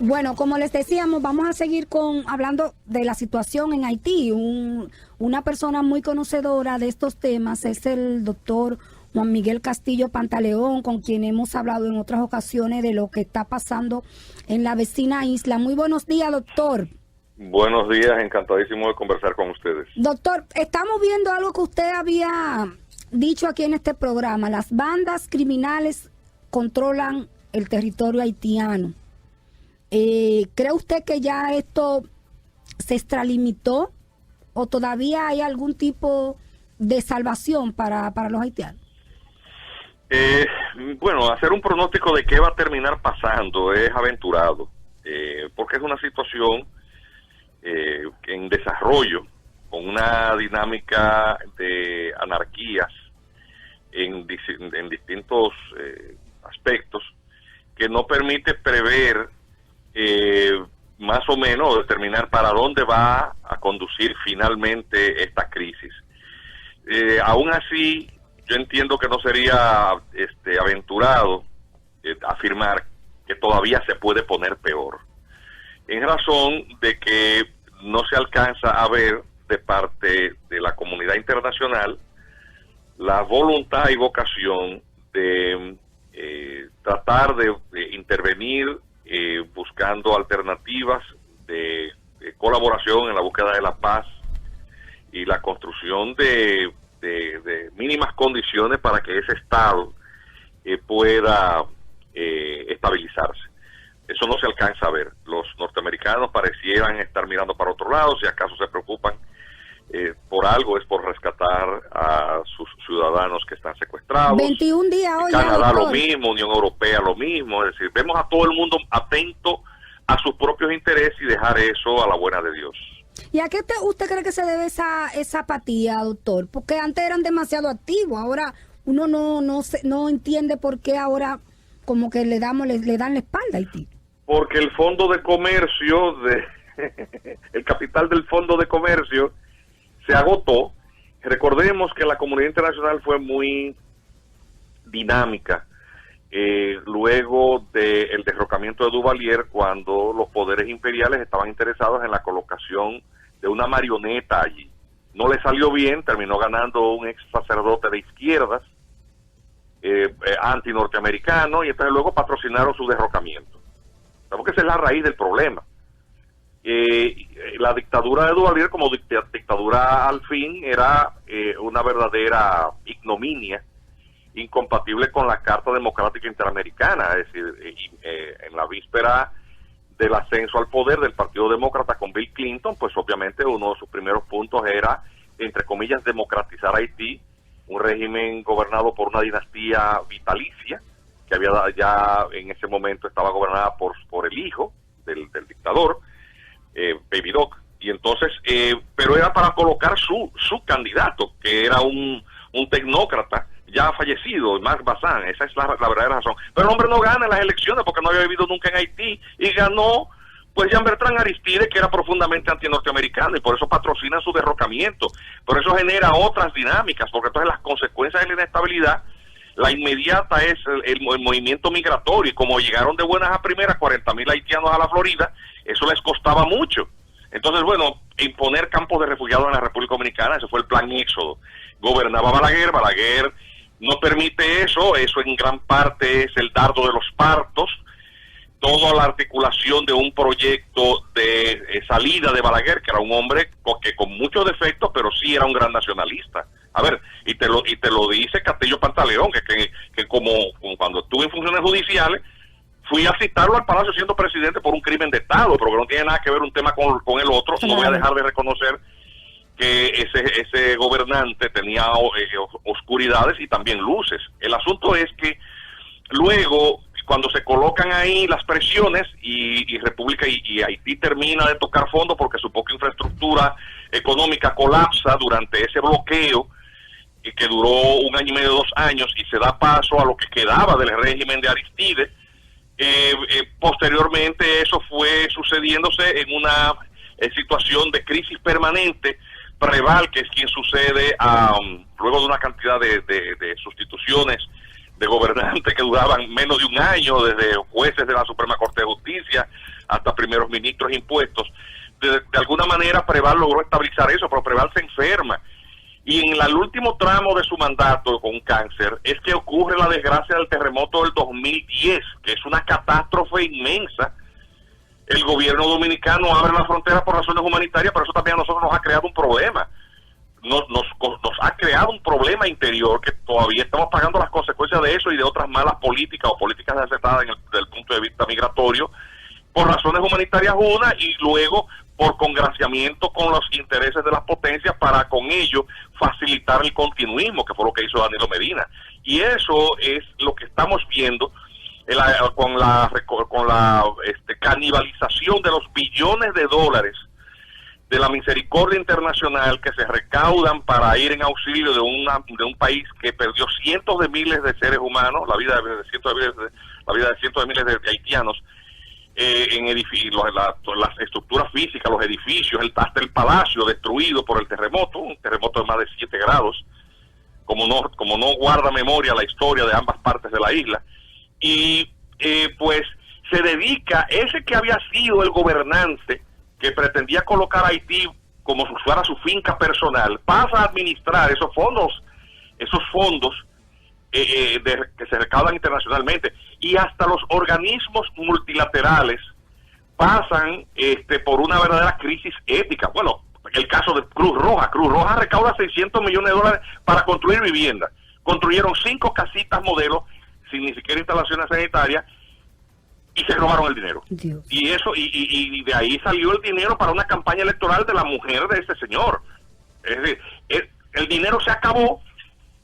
Bueno, como les decíamos, vamos a seguir hablando de la situación en Haití. Una persona muy conocedora de estos temas es el doctor Juan Miguel Castillo Pantaleón, con quien hemos hablado en otras ocasiones de lo que está pasando en la vecina isla. Muy buenos días, doctor. Buenos días, encantadísimo de conversar con ustedes. Doctor, estamos viendo algo que usted había dicho aquí en este programa. Las bandas criminales controlan el territorio haitiano. ¿Cree usted que ya esto se extralimitó o todavía hay algún tipo de salvación para los haitianos? Bueno, hacer un pronóstico de qué va a terminar pasando es aventurado, porque es una situación en desarrollo, con una dinámica de anarquías en distintos aspectos, que no permite prever más o menos determinar para dónde va a conducir finalmente esta crisis. Aún así, yo entiendo que no sería aventurado afirmar que todavía se puede poner peor, en razón de que no se alcanza a ver de parte de la comunidad internacional la voluntad y vocación de tratar de intervenir buscando alternativas de colaboración en la búsqueda de la paz y la construcción de mínimas condiciones para que ese Estado pueda estabilizarse. Eso no se alcanza a ver. Los norteamericanos parecieran estar mirando para otro lado, si acaso se preocupan por algo, es por rescatar a sus ciudadanos que están secuestrados. 21 días hoy. Canadá lo mismo, Unión Europea lo mismo, es decir, vemos a todo el mundo atento a sus propios intereses y dejar eso a la buena de Dios. ¿Y a qué usted cree que se debe esa apatía, doctor? Porque antes eran demasiado activos, ahora uno no entiende por qué ahora como que le dan la espalda a Haití. Porque el fondo de comercio, el capital del fondo de comercio se agotó. Recordemos que la comunidad internacional fue muy dinámica luego del derrocamiento de Duvalier, cuando los poderes imperiales estaban interesados en la colocación de una marioneta allí. No le salió bien, terminó ganando un ex sacerdote de izquierdas, anti-norteamericano, y entonces luego patrocinaron su derrocamiento. Porque esa es la raíz del problema. La dictadura de Duvalier como dictadura al fin era una verdadera ignominia, incompatible con la Carta Democrática Interamericana. Es decir, en la víspera del ascenso al poder del Partido Demócrata con Bill Clinton, pues obviamente uno de sus primeros puntos era, entre comillas, democratizar Haití, un régimen gobernado por una dinastía vitalicia, que había ya en ese momento estaba gobernada por el hijo del dictador, Baby Doc, y entonces, pero era para colocar su candidato, que era un tecnócrata ya fallecido, Marc Bazán. Esa es la verdadera razón. Pero el hombre no gana en las elecciones porque no había vivido nunca en Haití, y ganó pues Jean-Bertrand Aristide, que era profundamente antinorteamericano, y por eso patrocina su derrocamiento. Pero eso genera otras dinámicas, porque entonces las consecuencias de la inestabilidad, la inmediata es el movimiento migratorio, y como llegaron de buenas a primeras 40,000 haitianos a la Florida, eso les costaba mucho. Entonces, bueno, imponer campos de refugiados en la República Dominicana, ese fue el plan Éxodo. Gobernaba Balaguer no permite eso en gran parte es el dardo de los partos, toda la articulación de un proyecto de salida de Balaguer, que era un hombre que con muchos defectos, pero sí era un gran nacionalista. A ver, y te lo dice Castillo Pantaleón, que como cuando estuve en funciones judiciales, fui a citarlo al Palacio siendo presidente por un crimen de Estado, pero que no tiene nada que ver un tema con el otro. No voy a dejar de reconocer que ese gobernante tenía oscuridades y también luces. El asunto es que luego, cuando se colocan ahí las presiones y República y Haití termina de tocar fondo porque su poca infraestructura económica colapsa durante ese bloqueo que duró 1 año y medio, 2 años, y se da paso a lo que quedaba del régimen de Aristide. Posteriormente eso fue sucediéndose en una situación de crisis permanente. Preval, que es quien sucede luego de una cantidad de sustituciones de gobernantes que duraban menos de 1 año, desde jueces de la Suprema Corte de Justicia hasta primeros ministros impuestos. De alguna manera Preval logró estabilizar eso, pero Preval se enferma. Y en el último tramo de su mandato con cáncer es que ocurre la desgracia del terremoto del 2010, que es una catástrofe inmensa. El gobierno dominicano abre la frontera por razones humanitarias, pero eso también a nosotros nos ha creado un problema. Nos ha creado un problema interior que todavía estamos pagando las consecuencias de eso y de otras malas políticas o políticas desacertadas desde el punto de vista migratorio, por razones humanitarias una, y luego por congraciamiento con los intereses de las potencias para con ello facilitar el continuismo, que fue lo que hizo Danilo Medina. Y eso es lo que estamos viendo con la canibalización de los billones de dólares de la misericordia internacional que se recaudan para ir en auxilio de un país que perdió cientos de miles de seres humanos, la vida de cientos de miles de haitianos, en las estructuras físicas, los edificios, hasta el palacio destruido por el terremoto, un terremoto de más de 7 grados, como no guarda memoria la historia de ambas partes de la isla. Y pues se dedica, ese que había sido el gobernante que pretendía colocar a Haití como si fuera su finca personal, pasa a administrar esos fondos que se recaudan internacionalmente, y hasta los organismos multilaterales pasan por una verdadera crisis ética. Bueno, el caso de Cruz Roja recauda 600 millones de dólares para construir viviendas. Construyeron 5 casitas modelo sin ni siquiera instalaciones sanitarias y se robaron el dinero. Dios. Y eso y de ahí salió el dinero para una campaña electoral de la mujer de ese señor. Es decir, el dinero se acabó.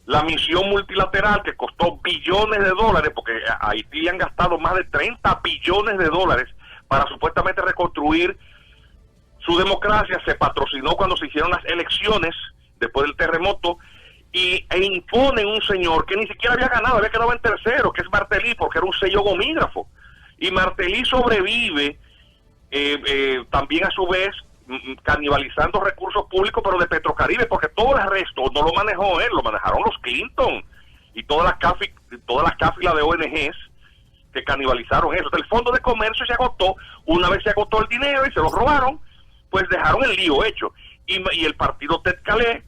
La misión multilateral que costó billones de dólares, porque a Haití le han gastado más de 30 billones de dólares para supuestamente reconstruir su democracia, se patrocinó cuando se hicieron las elecciones después del terremoto e imponen un señor que ni siquiera había ganado, había quedado en tercero, que es Martelly, porque era un sello gomígrafo. Y Martelly sobrevive también a su vez canibalizando recursos públicos, pero de Petrocaribe, porque todo el resto no lo manejó él, lo manejaron los Clinton y todas las cáfilas de ONGs que canibalizaron eso. El Fondo de Comercio se agotó, una vez se agotó el dinero y se lo robaron, pues dejaron el lío hecho. Y el partido Ted Calais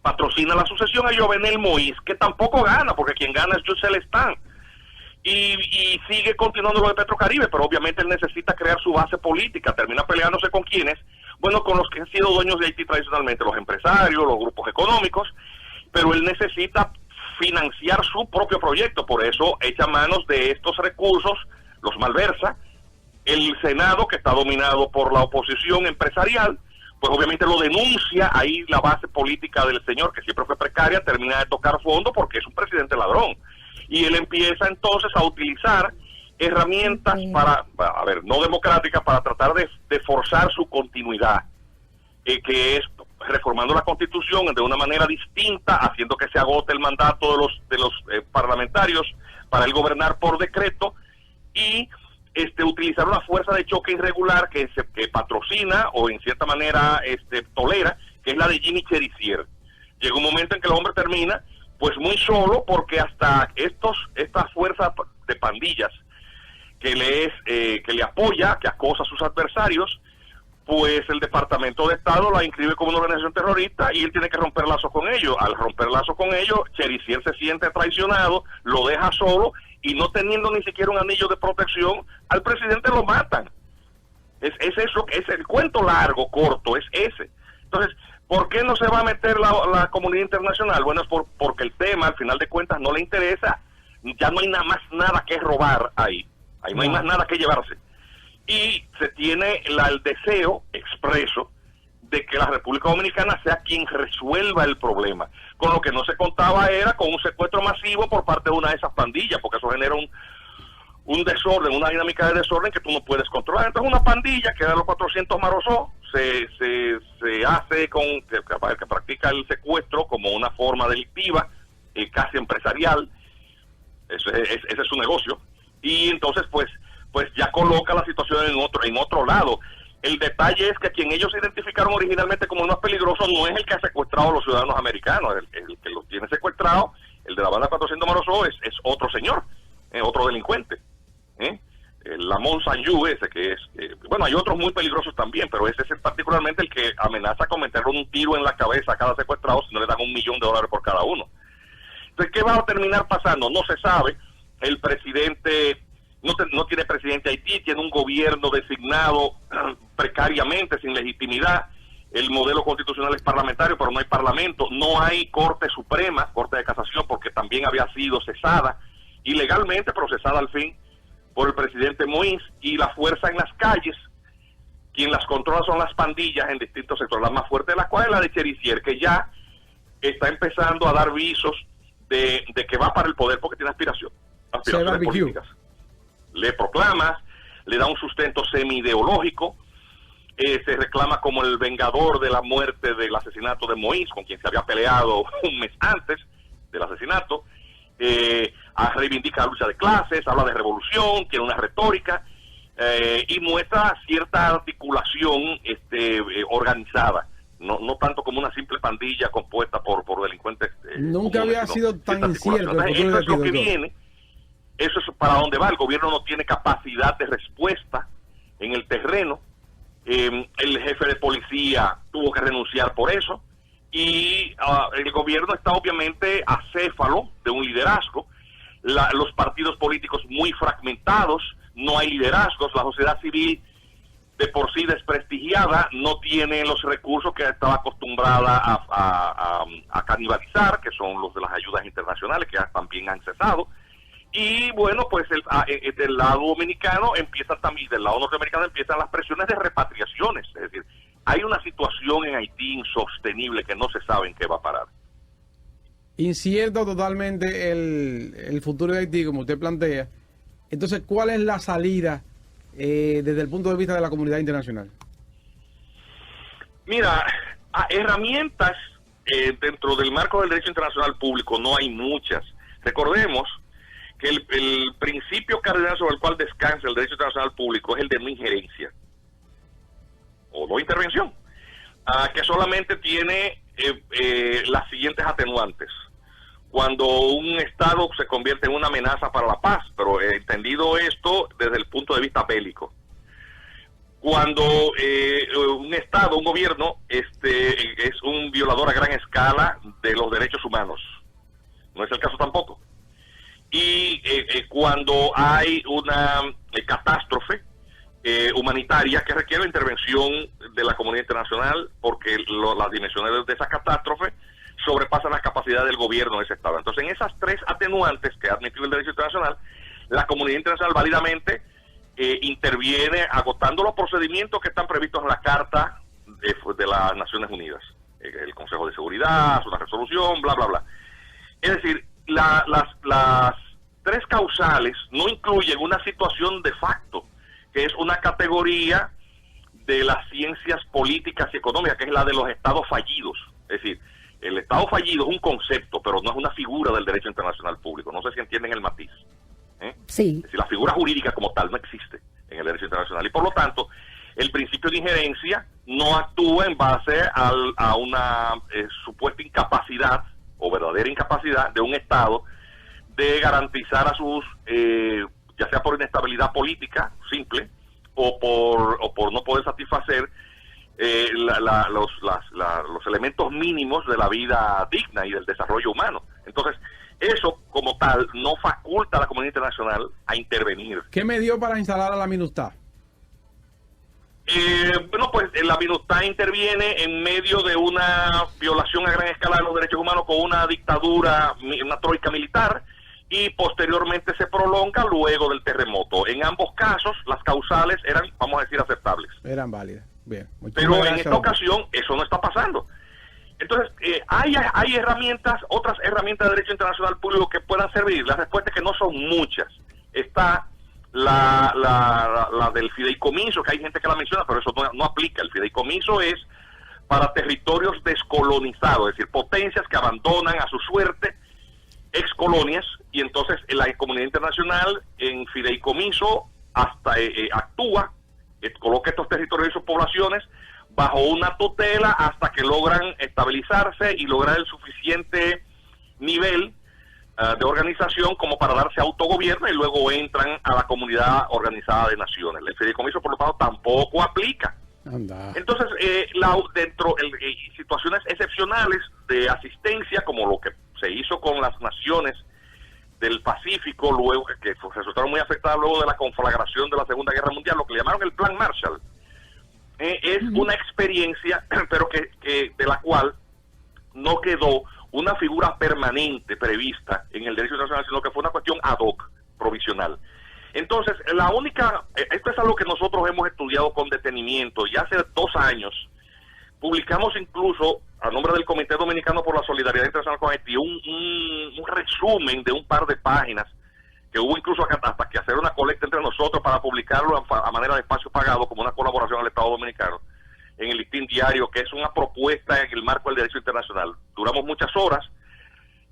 patrocina la sucesión a Jovenel Moïse, que tampoco gana, porque quien gana es Yusel Stan. Y sigue continuando lo de Petrocaribe, pero obviamente él necesita crear su base política, termina peleándose con quienes, bueno, con los que han sido dueños de Haití tradicionalmente, los empresarios, los grupos económicos, pero él necesita financiar su propio proyecto, por eso echa manos de estos recursos, los malversa. El Senado, que está dominado por la oposición empresarial, pues obviamente lo denuncia, ahí la base política del señor, que siempre fue precaria, termina de tocar fondo porque es un presidente ladrón. Y él empieza entonces a utilizar herramientas no democráticas, para tratar de forzar su continuidad, que es reformando la Constitución de una manera distinta, haciendo que se agote el mandato de los parlamentarios para él gobernar por decreto, y utilizar una fuerza de choque irregular que patrocina o en cierta manera tolera, que es la de Jimmy Cherizier. Llega un momento en que el hombre termina pues muy solo, porque hasta esta fuerza de pandillas que le apoya, que acosa a sus adversarios, pues el Departamento de Estado la inscribe como una organización terrorista y él tiene que romper lazos con ellos. Al romper lazos con ellos, Cherizier se siente traicionado, lo deja solo, y no teniendo ni siquiera un anillo de protección, al presidente lo matan. Es eso, es el cuento largo, corto, es ese. Entonces, ¿por qué no se va a meter la comunidad internacional? Bueno, es porque el tema, al final de cuentas, no le interesa. Ya no hay nada que robar ahí. Ahí no hay más nada que llevarse. Y se tiene el deseo expreso de que la República Dominicana sea quien resuelva el problema. Con lo que no se contaba era con un secuestro masivo por parte de una de esas pandillas, porque eso genera un desorden, una dinámica de desorden que tú no puedes controlar. Entonces una pandilla, que era los 400 Marozó, se hace que practica el secuestro como una forma delictiva, casi empresarial. Ese es su negocio. Y entonces pues ya coloca la situación en otro lado. El detalle es que quien ellos identificaron originalmente como el más peligroso no es el que ha secuestrado a los ciudadanos americanos. El que los tiene secuestrados, el de la banda 400 Marozó, es otro señor, otro delincuente. la Mont Saint-Yu ese, que es, bueno, hay otros muy peligrosos también, pero ese es particularmente el que amenaza con meterle un tiro en la cabeza a cada secuestrado si no le dan $1 millón por cada uno. Entonces, ¿qué va a terminar pasando? No se sabe. El presidente no tiene presidente Haití, tiene un gobierno designado precariamente, sin legitimidad. El modelo constitucional es parlamentario, pero no hay parlamento. No hay Corte Suprema, Corte de Casación, porque también había sido cesada, ilegalmente procesada al fin, por el presidente Moïse, y la fuerza en las calles, quien las controla son las pandillas en distintos sectores, la más fuerte de las cuales es la de Cherisier, que ya está empezando a dar visos de que va para el poder porque tiene aspiraciones políticas. Le proclamas, le da un sustento semi-ideológico, se reclama como el vengador de la muerte del asesinato de Moïse, con quien se había peleado un mes antes del asesinato, reivindica la lucha de clases, habla de revolución, tiene una retórica, y muestra cierta articulación organizada, no tanto como una simple pandilla compuesta por delincuentes. Nunca había sido tan incierto. Eso es lo que viene, eso es para dónde va. El gobierno no tiene capacidad de respuesta en el terreno. El jefe de policía tuvo que renunciar por eso, y el gobierno está obviamente acéfalo de un liderazgo. Los partidos políticos muy fragmentados, no hay liderazgos, la sociedad civil de por sí desprestigiada no tiene los recursos que estaba acostumbrada a canibalizar, que son los de las ayudas internacionales, que también han cesado. Y bueno, pues del lado dominicano empiezan también, del lado norteamericano empiezan las presiones de repatriaciones. Es decir, hay una situación en Haití insostenible que no se sabe en qué va a parar. Incierto totalmente el futuro de Haití, como usted plantea. Entonces, ¿cuál es la salida desde el punto de vista de la comunidad internacional? Mira, herramientas dentro del marco del derecho internacional público no hay muchas. Recordemos que el principio cardinal sobre el cual descansa el derecho internacional público es el de no injerencia o no intervención, que solamente tiene las siguientes atenuantes. Cuando un Estado se convierte en una amenaza para la paz, pero entendido esto desde el punto de vista bélico. Cuando un Estado, un gobierno, es un violador a gran escala de los derechos humanos. No es el caso tampoco. Y cuando hay una catástrofe humanitaria que requiere la intervención de la comunidad internacional, porque las dimensiones de esa catástrofe sobrepasan las capacidades del gobierno de ese Estado. Entonces, en esas tres atenuantes que ha admitido el derecho internacional, la comunidad internacional válidamente interviene agotando los procedimientos que están previstos en la Carta de las Naciones Unidas. El Consejo de Seguridad, una resolución, bla, bla, bla. Es decir, las tres causales no incluyen una situación de facto, que es una categoría de las ciencias políticas y económicas, que es la de los estados fallidos. Es decir, el estado fallido es un concepto, pero no es una figura del derecho internacional público. No sé si entienden el matiz. Sí. Es decir, la figura jurídica como tal no existe en el derecho internacional, y por lo tanto, el principio de injerencia no actúa en base a una supuesta incapacidad o verdadera incapacidad de un Estado de garantizar a sus, ya sea por inestabilidad política simple o por no poder satisfacer los elementos mínimos de la vida digna y del desarrollo humano. Entonces, eso como tal no faculta a la comunidad internacional a intervenir. ¿Qué me dio para instalar a la MINUSTAH? Bueno, pues la MINUSTAH interviene en medio de una violación a gran escala de los derechos humanos con una dictadura, una troika militar, y posteriormente se prolonga luego del terremoto. En ambos casos, las causales eran, vamos a decir, aceptables. Eran válidas. Bien. Pero en esta ocasión eso no está pasando. Entonces, hay herramientas, otras herramientas de derecho internacional público que puedan servir. La respuesta es que no son muchas. Está la del fideicomiso, que hay gente que la menciona, pero eso no aplica. El fideicomiso es para territorios descolonizados, es decir, potencias que abandonan a su suerte excolonias, y entonces la comunidad internacional en fideicomiso hasta actúa, coloca estos territorios y sus poblaciones bajo una tutela hasta que logran estabilizarse y lograr el suficiente nivel de organización como para darse autogobierno y luego entran a la Comunidad Organizada de Naciones. El fideicomiso, por lo tanto, tampoco aplica. Anda. Entonces, situaciones excepcionales de asistencia, como lo que se hizo con las naciones del Pacífico, luego que resultaron muy afectadas luego de la conflagración de la Segunda Guerra Mundial, lo que le llamaron el Plan Marshall, es una experiencia, pero que de la cual no quedó una figura permanente prevista en el derecho internacional, sino que fue una cuestión ad hoc, provisional. Entonces, esto es algo que nosotros hemos estudiado con detenimiento, y hace 2 años publicamos incluso, a nombre del Comité Dominicano por la Solidaridad Internacional con Haití, un resumen de un par de páginas, que hubo incluso hasta que hacer una colecta entre nosotros para publicarlo a manera de espacio pagado, como una colaboración al Estado Dominicano, en el Listín Diario, que es una propuesta en el marco del derecho internacional. Duramos muchas horas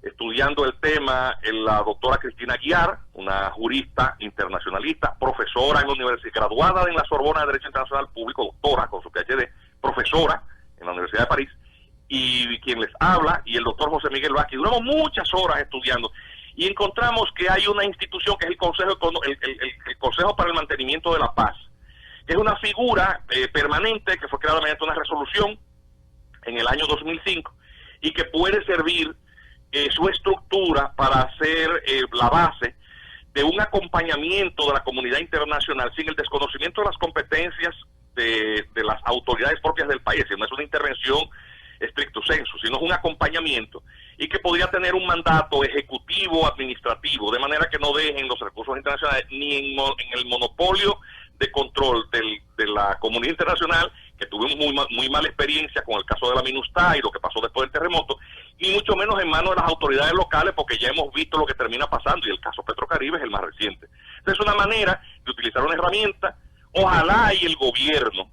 estudiando el tema. La doctora Cristina Aguiar, una jurista internacionalista, profesora en la universidad, graduada en la Sorbona de Derecho Internacional Público, doctora con su PhD, profesora en la Universidad de París, y quien les habla, y el doctor José Miguel Vázquez. Duramos muchas horas estudiando y encontramos que hay una institución que es el Consejo para el Mantenimiento de la Paz, que es una figura permanente que fue creada mediante una resolución en el año 2005 y que puede servir su estructura para ser la base de un acompañamiento de la comunidad internacional sin el desconocimiento de las competencias de las autoridades propias del país. No es una intervención stricto sensu, sino es un acompañamiento, y que podría tener un mandato ejecutivo, administrativo, de manera que no dejen los recursos internacionales ni en el monopolio de control de la comunidad internacional, que tuvimos muy mala experiencia con el caso de la MINUSTAH y lo que pasó después del terremoto, y mucho menos en manos de las autoridades locales, porque ya hemos visto lo que termina pasando, y el caso Petrocaribe es el más reciente. Entonces es una manera de utilizar una herramienta. Ojalá y el gobierno,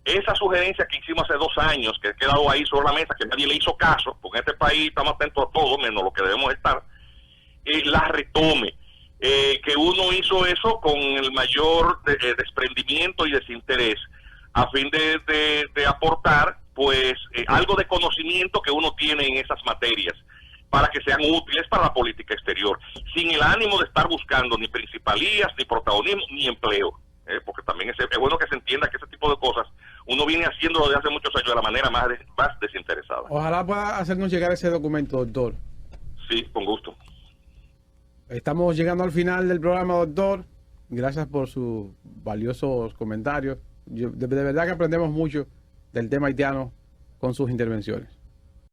esa sugerencia que hicimos hace 2 años, que ha quedado ahí sobre la mesa, que nadie le hizo caso, porque en este país estamos atentos a todo, menos lo que debemos estar, la retome. Que uno hizo eso con el mayor desprendimiento y desinterés, a fin de aportar pues algo de conocimiento que uno tiene en esas materias, para que sean útiles para la política exterior, sin el ánimo de estar buscando ni principalías, ni protagonismo, ni empleo. Porque también es bueno que se entienda que ese tipo de cosas uno viene haciéndolo desde hace muchos años de la manera más desinteresada. Ojalá pueda hacernos llegar ese documento, doctor. Sí, con gusto. Estamos llegando al final del programa, doctor. Gracias por sus valiosos comentarios. De verdad que aprendemos mucho del tema haitiano con sus intervenciones.